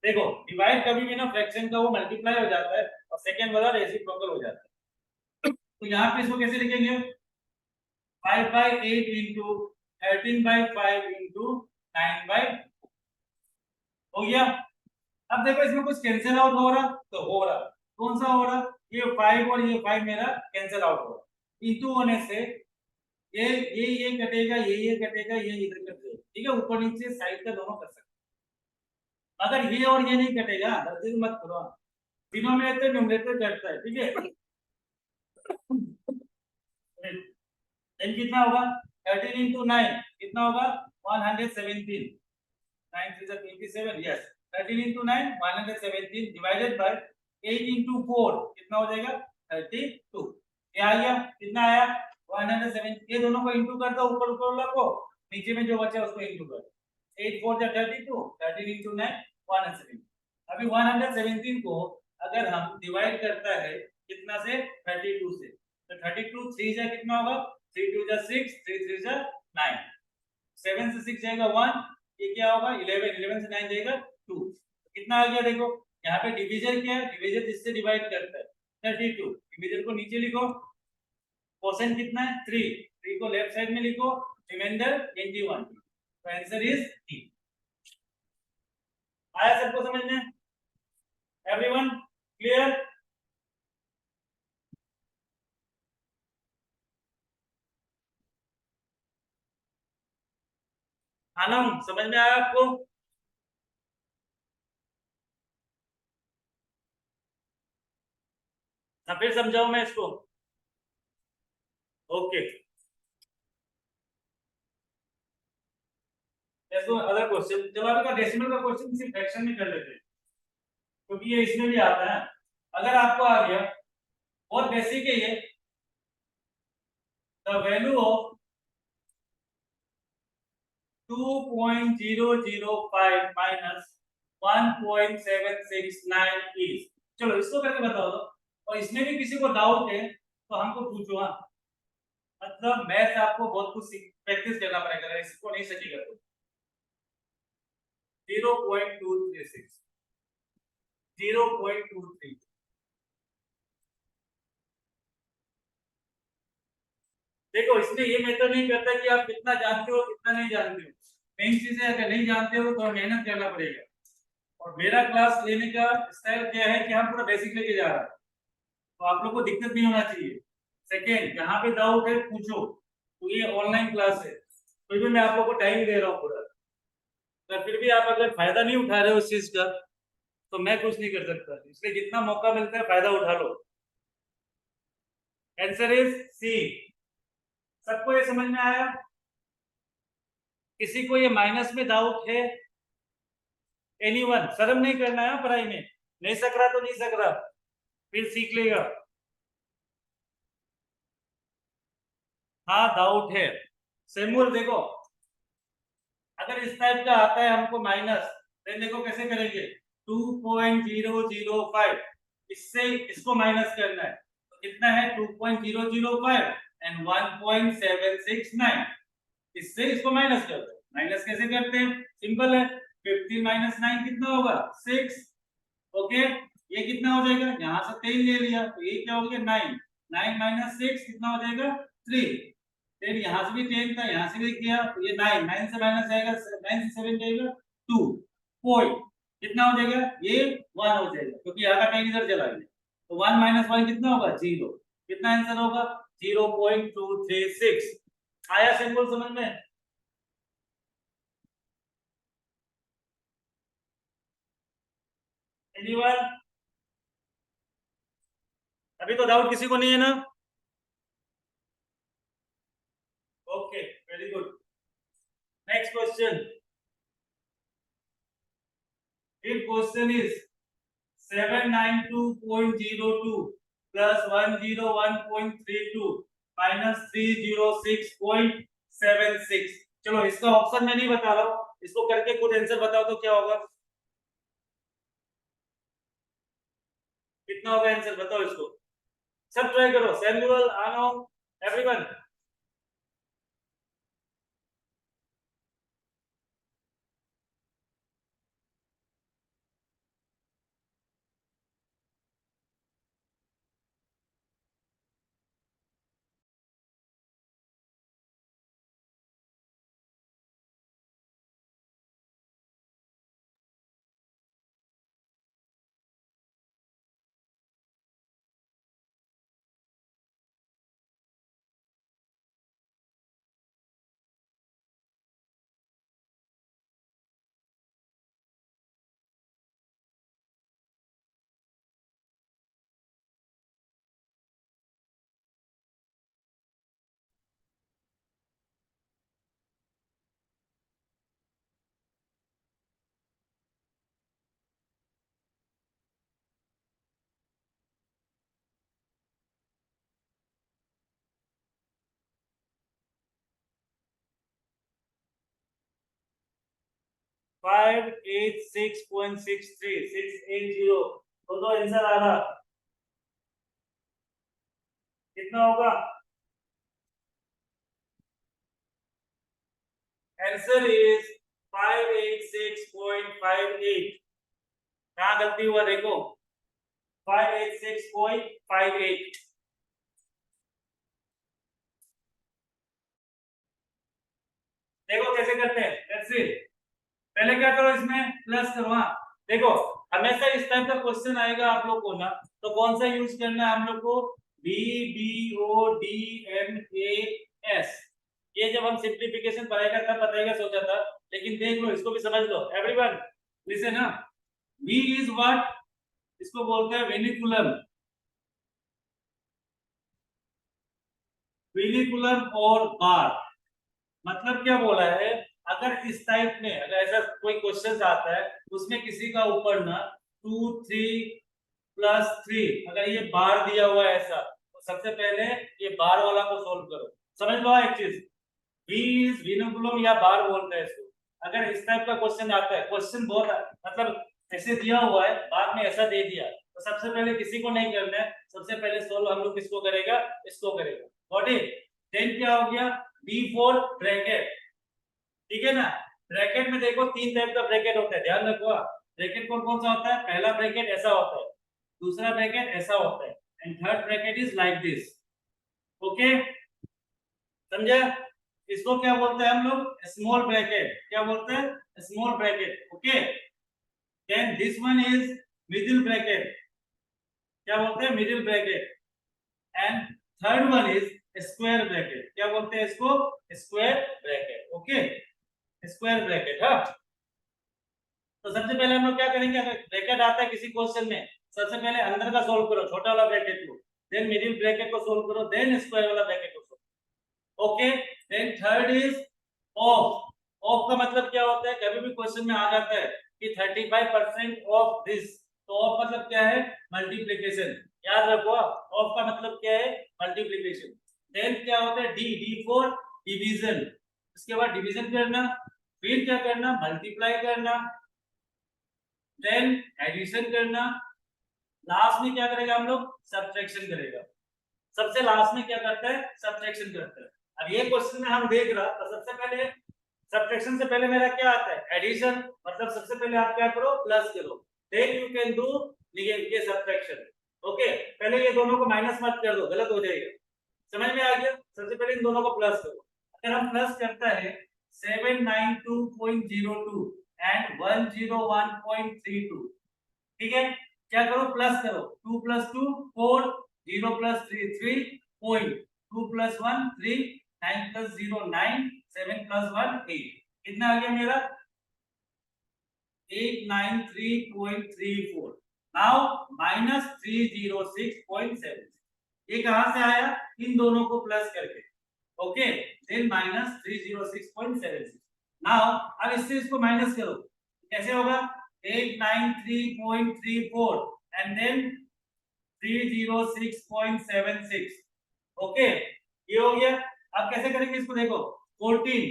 देखो डिवाइड कभी भी ना फ्रैक्शन का वो मल्टीप्लाई हो जाता है और सेकेंड वाला रेसिप्रोकल हो जाता है। तो यहाँ पे इसको कैसे लिखेंगे? 5/8 into 13/5 into 9/4 हो गया। अब देखो इसमें कुछ कैंसिल आउट हो रहा तो हो रहा, कौन सा हो रहा? ये 5 और ये 5 मेरा कैंसिल आउट हो रहा। इंटू होने से ये कटेगा, ये कटेगा, ये इधर कटेगा। ठीक है, ऊपर नीचे साइड का दोनों कर सकते। अगर ये और ये नहीं कटेगा, गलती मत करो। डिनोमिनेटर न्यूमरेटर कटता है। ठीक है, n कितना होगा? 13 into 9 कितना होगा? 117। 9 3 is 27। Yes, 13 into 9 117 divided by 8 into 4 कितना हो जाएगा? 32। ये आ गया, कितना आया? 117। ये दोनों को इंटू कर दो, ऊपर ऊपर वाला को, नीचे में जो बचा उसको इंटू कर। 8 4 जा 32, 13 into 9 117। अभी 117 को अगर हम डिवाइड करता है कितना से? 32 से, तो 32 3 जा कितना होगा? 3 2 जा 6, 3 3 जा 9, 7 से 6 जाएगा 1, ये क्या होगा? 11, 11 से 9 जाएगा 2। तो कितना आ गया? देखो यहाँ पे डिवीजन क्या है? डिवीजन जिससे डिवाइड करता है 32। डिवीजन को नीचे लिखो, क्वोशिएंट कितना है? 3, 3 को लेफ्ट साइड में लिखो, रिमाइंडर 21। तो आंसर इज डी। आया सबको समझ में? Everyone clear? आनंद समझ में आया आपको? फिर समझाऊं मैं इसको? ओके, इसको अदर क्वेश्चन। चलो अभी का डेसिमल का क्वेश्चन सिर्फ फ्रैक्शन में कर लेते हैं क्योंकि ये इसमें भी आता है। अगर आपको आ गया, बहुत बेसिक है ये, the value of 2.005 minus 1.769 is. चलो इसको करके बताओ दो, और इसमें भी किसी को डाउट है तो हमको पूछो। हाँ, मतलब मैथ आपको बहुत कुछ प्रैक्टिस करना पड़ेगा, अगर इसको नहीं सकेगा तो। 0.236, 0.23। देखो इसमें ये मैटर नहीं करता कि आप कितना जानते हो कितना नहीं जानते हो। मेन चीज है, अगर नहीं जानते हो तो मेहनत करना पड़ेगा। और मेरा क्लास लेने का स्टाइल क्या है कि हम पूरा बेसिक लेके जा रहे हैं, तो आप लोग को दिक्कत नहीं होना चाहिए। सेकेंड, जहाँ पे डाउट है पूछो, तो ये ऑनलाइन क्लास है, फिर भी मैं आप लोग को टाइम दे रहा हूँ पूरा। तो फिर भी आप अगर फायदा नहीं उठा रहे हो उस चीज का, तो मैं कुछ नहीं कर सकता। इसलिए जितना मौका मिलता है फायदा उठा लो। आंसर इज सी। सबको ये समझ में आया? किसी को ये माइनस में डाउट है? एनीवन? शर्म नहीं करना है पढ़ाई में, नहीं सक रहा तो नहीं सक रहा, फिर सीख लेगा। हाँ डाउट है। सेमुर देखो, अगर इस टाइप का आता है हमको माइनस, देन देखो कैसे करेंगे। 2.005, इससे इसको माइनस करना है, तो कितना है 2.005 एंड 1.769, इससे इसको माइनस कर दो। माइनस कैसे करते हैं? सिंपल है, 15 माइनस 9 कितना होगा? 6। ओके, ये कितना हो जाएगा? यहाँ से 10 ले लिया, तो ये क्या हो गया? 9। 9 माइनस 6 कितना हो जाएगा? 3। फिर यहाँ से भी 10 था, यहाँ से भी किया, तो ये 9। 9 से माइनस जाएगा, 9 से 7 जाएगा 2 पॉइंट, कितना हो जाएगा? ये 1 हो जाएगा, क्योंकि यहाँ का 10 इधर चला गया, तो 1 माइनस 1 कितना होगा? 0। कितना आंसर होगा? 0.236। आया सिंबल समझ में? एनीवन? अभी तो डाउट किसी को नहीं है ना? Okay, very good. Next question. If question is 792.02 plus 101.32 minus 306.76। चलो इसका ऑप्शन मैं नहीं बता रहा हूं, इसको करके खुद आंसर बताओ तो क्या होगा? कितना होगा आंसर बताओ इसको। सब ट्राई करो, सैमुअल, आनो, एवरीवन। 586.63 680, तो आंसर आ रहा कितना होगा? Answer is 586.58। कहाँ गलती हुआ देखो, 586.58। देखो कैसे करते हैं, लेट्स सी। पहले क्या करो, इसमें प्लस करो। हाँ देखो, हमेशा इस टाइप का क्वेश्चन आएगा आप लोग को ना, तो कौन सा यूज करना है हम लोग को? B B O D M A S. ये जब हम सिंप्लीफिकेशन पढ़ाएगा तब बताएगा सोचा था, लेकिन देख लो, इसको भी समझ लो एवरीवन, लिसन ना। We is what? इसको बोलते हैं वेनिकुलम। वेनिकुलम और बार, मतलब क्या बोला है, अगर इस टाइप में अगर ऐसा कोई क्वेश्चन आता है, उसमें किसी का ऊपर ना 2 3 प्लस 3 अगर ये बार दिया हुआ है ऐसा, तो सबसे पहले ये बार वाला को सोल्व करो। समझ लो एक चीज, बी इज वेनिकुलम या बार बोलते हैं इसको। अगर इस टाइप का क्वेश्चन आता है, क्वेश्चन बहुत मतलब ऐसे दिया हुआ है, बाद में ऐसा दे दिया, तो सबसे पहले किसी को नहीं करना है, सबसे पहले सोल्व हम लोग किसको करेगा? इसको करेगा। Got it? देन क्या हो गया? बी फॉर ब्रैकेट, ठीक है ना? ब्रैकेट में देखो 3 टाइप का ब्रैकेट होता है, ध्यान रखो। ब्रैकेट कौन कौन सा होता है? पहला ब्रैकेट ऐसा होता है, दूसरा ब्रैकेट ऐसा होता है, and third bracket is like this. Okay, समझे? इसको क्या बोलते हैं हम लोग? Small bracket. क्या बोलते हैं? Small bracket. Okay, then this one is middle bracket, क्या बोलते हैं middle bracket, and third one is square bracket, क्या बोलते हैं इसको square bracket, okay, square bracket, हाँ। तो सबसे पहले हम लोग क्या करेंगे, अगर ब्रैकेट आता है किसी क्वेश्चन में, सबसे पहले अंदर का सॉल्व करो, छोटा वाला ब्रैकेट को, देन मिडिल ब्रैकेट को सॉल्व करो, देन स्क्वायर वाला ब्रैकेट को solve, okay. Then third is of, of का मतलब क्या होता है, कभी भी क्वेश्चन में आ जाता है कि 35% ऑफ दिस, तो ऑफ मतलब क्या है, मल्टीप्लिकेशन, याद रखो, ऑफ का मतलब क्या है, मल्टीप्लिकेशन। देन क्या होता है, डी, डी फॉर डिवीजन, इसके बाद डिवीजन करना, फिर क्या करना, मल्टीप्लाई करना, देन एडिशन करना, लास्ट में क्या करेगा हम लोग, सब्ट्रैक्शन करेगा। सबसे लास्ट में क्या करता है, सब्ट्रैक्शन करता है। अब ये क्वेश्चन में हम देख रहा, तो सबसे पहले सब्ट्रैक्शन से पहले मेरा क्या आता है, एडिशन, मतलब सबसे पहले आप क्या करो, प्लस करो, देन यू कैन डू ये सब्ट्रैक्शन, ओके। पहले ये दोनों को माइनस मत कर दो, गलत हो जाएगा, समझ में आ गया। सबसे पहले इन दोनों को प्लस करो, अगर हम प्लस करता है 792.02 एंड 101.32, ठीक है, क्या करो, प्लस करो, 2 + 2 4, 0 + 3 3, पॉइंट, 2 + 1 3, 9 + 0 9, 7 + 1 8, कितना आ गया मेरा, 893.34, नाउ -306.7, ये कहां से आया, इन दोनों को प्लस करके, ओके, देन -306.76। नाउ अब इससे इसको माइनस करो, कैसे होगा, 893.34 एंड देन 306.76, ओके, ये हो गया। अब कैसे करेंगे इसको, देखो 14,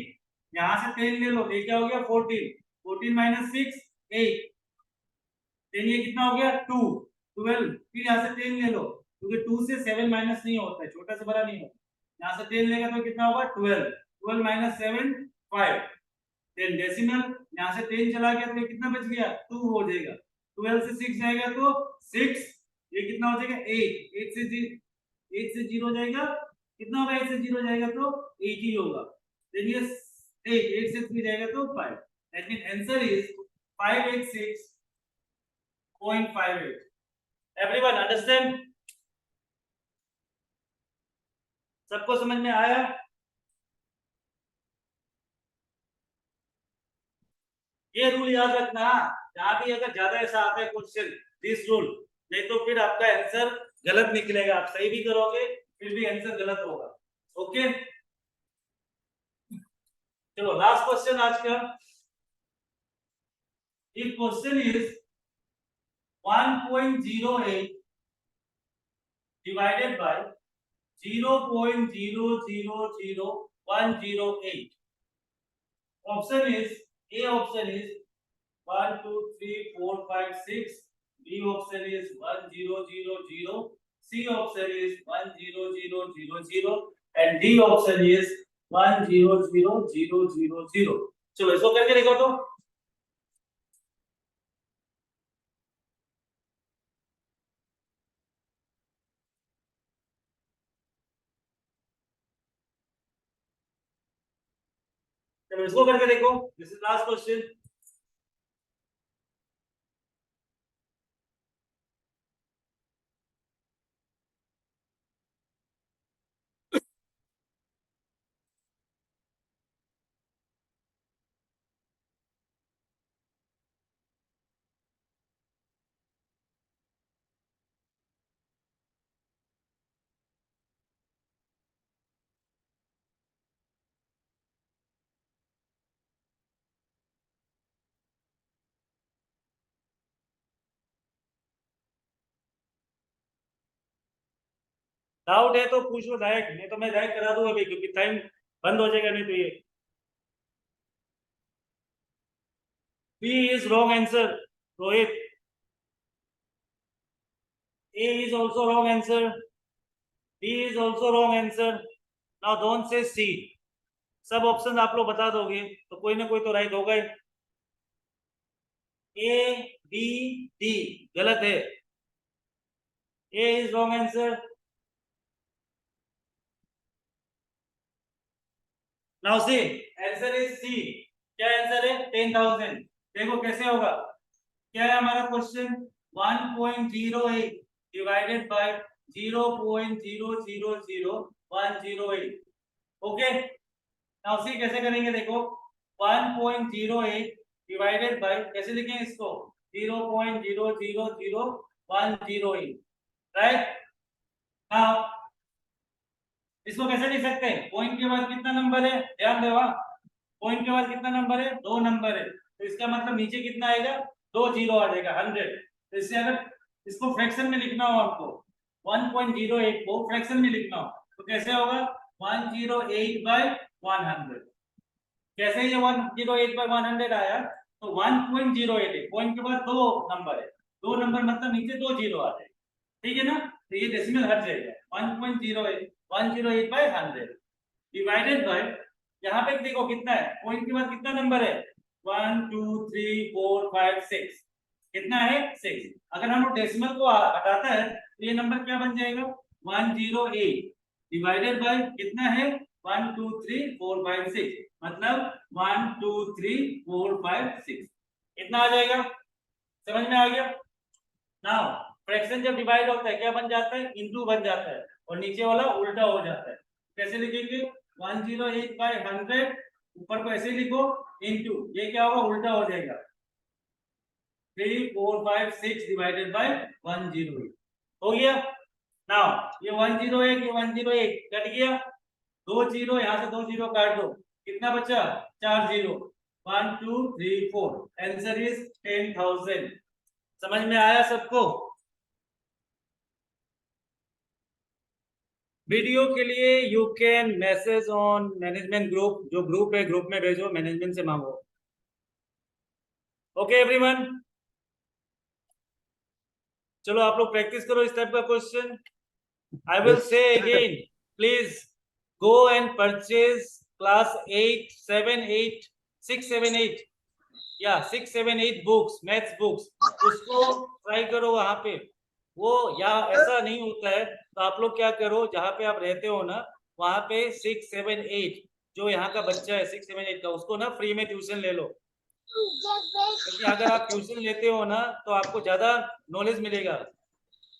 यहां से 10 ले लो, ये क्या हो गया 14, 14 - 6 8, 10 ये कितना हो गया 2 12, फिर यहां से 10 ले लो, क्योंकि 2 से 7 माइनस नहीं होता है, छोटा से बड़ा नहीं होता, यहां से 10 लेगा तो कितना होगा 12, 12 - 7 5, देन डेसिमल, यहां से 10 चला गया तो ये कितना बच गया 2 हो जाएगा, 12 से 6 जाएगा तो 6, ये कितना हो जाएगा 8, 8 से 0 जाएगा, कितना होगा 8 से 0 जाएगा तो 8 ही होगा, देन ये 8 से 3 जाएगा तो 5, that mean answer is 586.58। Everyone understand, सबको समझ में आया। ये रूल याद रखना, जहां भी अगर ज्यादा ऐसा आता है क्वेश्चन, दिस रूल, नहीं तो फिर आपका आंसर गलत निकलेगा, आप सही भी करोगे फिर भी आंसर गलत होगा, ओके। चलो लास्ट क्वेश्चन आज का, if question is 1.08 divided by 0.000108, option is, A option is 1 2 3 4 5 6, B option is 1000, C option is 10000, and D option is 100000। चलो इसको करके देखो तो, चलो इसको करके देखो, this is last question. Doubt है तो पूछ लो डायरेक्ट, नहीं तो मैं डायरेक्ट करा दूंगा भाई, क्योंकि टाइम बंद हो जाएगा नहीं तो ये। B is wrong answer, Rohit. A is also wrong answer. D is also wrong answer. Now don't say C. सब ऑप्शन आप लोग बता दोगे तो कोई ना कोई तो राइट होगा ही। A, B, D गलत है। A is wrong answer. Now see, answer is C. क्या आंसर है 10,000। देखो कैसे होगा, क्या है हमारा question 1.08 divided by 0.000108 okay. Now see कैसे करेंगे देखो 1.08 डिवाइडेड बाय कैसे लिखेंगे इसको 0.000108 राइट। नाउ इसको कैसे लिख सकते हैं पॉइंट के बाद कितना नंबर है ध्यान देवा पॉइंट के बाद कितना नंबर है 2 नंबर है तो इसका मतलब नीचे कितना आएगा 2 जीरो आ जाएगा 100। तो इससे अगर इसको फ्रैक्शन में लिखना हो आपको 1.08 को फ्रैक्शन में लिखना हो तो कैसे होगा 108 बाय 100। कैसे ये 108 बाय 100 आया तो 1.08 है पॉइंट के बाद 2 नंबर है 2 नंबर मतलब नीचे 2 जीरो आ जाएगा ठीक है ना। तो ये डेसिमल हट जाएगा 1.08 बाय 100 डिवाइडेड बाय यहाँ पे देखो कितना है पॉइंट के बाद कितना नंबर है 1 2 3 4 5 6 कितना है 6। अगर हम डेसिमल को हटाता है तो ये नंबर क्या बन जाएगा 108 डिवाइडेड बाय कितना है 1 2 3 4 5 6 मतलब 1 2 3 4 5 6 इतना आ जाएगा। समझ में आ गया। नाउ फ्रैक्शन जब डिवाइड होता है क्या बन जाता है इनटू बन जाता है और नीचे वाला उल्टा हो जाता है। कैसे लिखेंगे 108 बाय 100 ऊपर को ऐसे लिखो इनटू ये क्या होगा उल्टा हो जाएगा 3 4 5 6 डिवाइडेड बाय 108 हो गया। नाउ ये 108 ये 108 कट गया 2 जीरो यहाँ से 2 जीरो काट दो कितना बचा 4 जीरो 1 2 3 4 आंसर इज 10,000। समझ में आया सबको। वीडियो के लिए you can message on management group जो ग्रुप है ग्रुप में भेजो मैनेजमेंट से मांगो। ओके एवरीवन चलो आप लोग प्रैक्टिस करो इस टाइप का question. I will say again please go and purchase class 8 7 8 6 7 8 या 6 7 8 बुक्स मैथ्स बुक्स उसको ट्राई करो वहां पे। वो या ऐसा नहीं होता है तो आप लोग क्या करो जहाँ पे आप रहते हो ना वहां पे 6 7 8 जो यहाँ का बच्चा है 6 7 8 का उसको ना फ्री में ट्यूशन ले लो क्योंकि अगर आप ट्यूशन लेते हो ना तो आपको ज्यादा नॉलेज मिलेगा।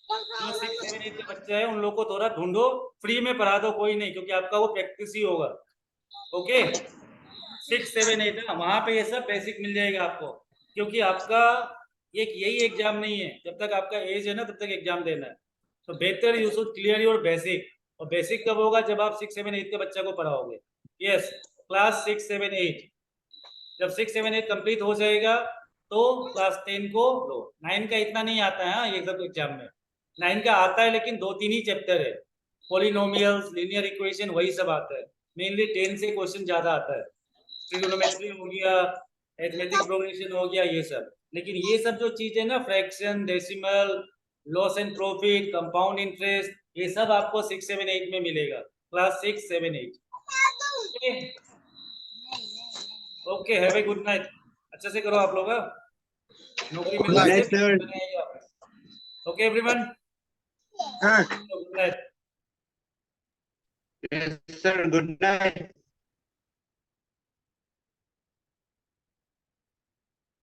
जो 6 7 8 के बच्चे हैं उन लोगों को थोड़ा ढूंढो फ्री में पढ़ा दो कोई नहीं क्योंकि आपका वो प्रैक्टिस ही होगा। ओके 6 7 8 ना वहां पे ये सब बेसिक मिल जाएगा आपको क्योंकि आपका एक यही एग्जाम नहीं है जब तक आपका एज है ना तब तक एग्जाम देना है। तो बेहतर you should clear your basic और बेसिक कब होगा जब आप 6 7 8 के बच्चा को पढ़ाओगे। यस क्लास 6 7 8 जब 6 7 8 कंप्लीट हो जाएगा तो क्लास 10 को लो। 9 का इतना नहीं आता है ये सब एग्जाम में 9 का आता है लेकिन 2-3 ही चैप्टर है पॉलिनोमियल्स लीनियर इक्वेशन वही सब आता है। मेनली 10 से क्वेश्चन ज्यादा आता है ट्रिगोनोमेट्री हो गया अरिथमेटिक प्रोग्रेशन हो गया ये सब। लेकिन ये सब जो चीज है ना fraction decimal loss and profit compound interest ये सब आपको 6 7 8 में मिलेगा class 6 7 8। Okay have a good night अच्छे से करो आप लोग नौकरी में okay everyone good night Yes, sir. Good night.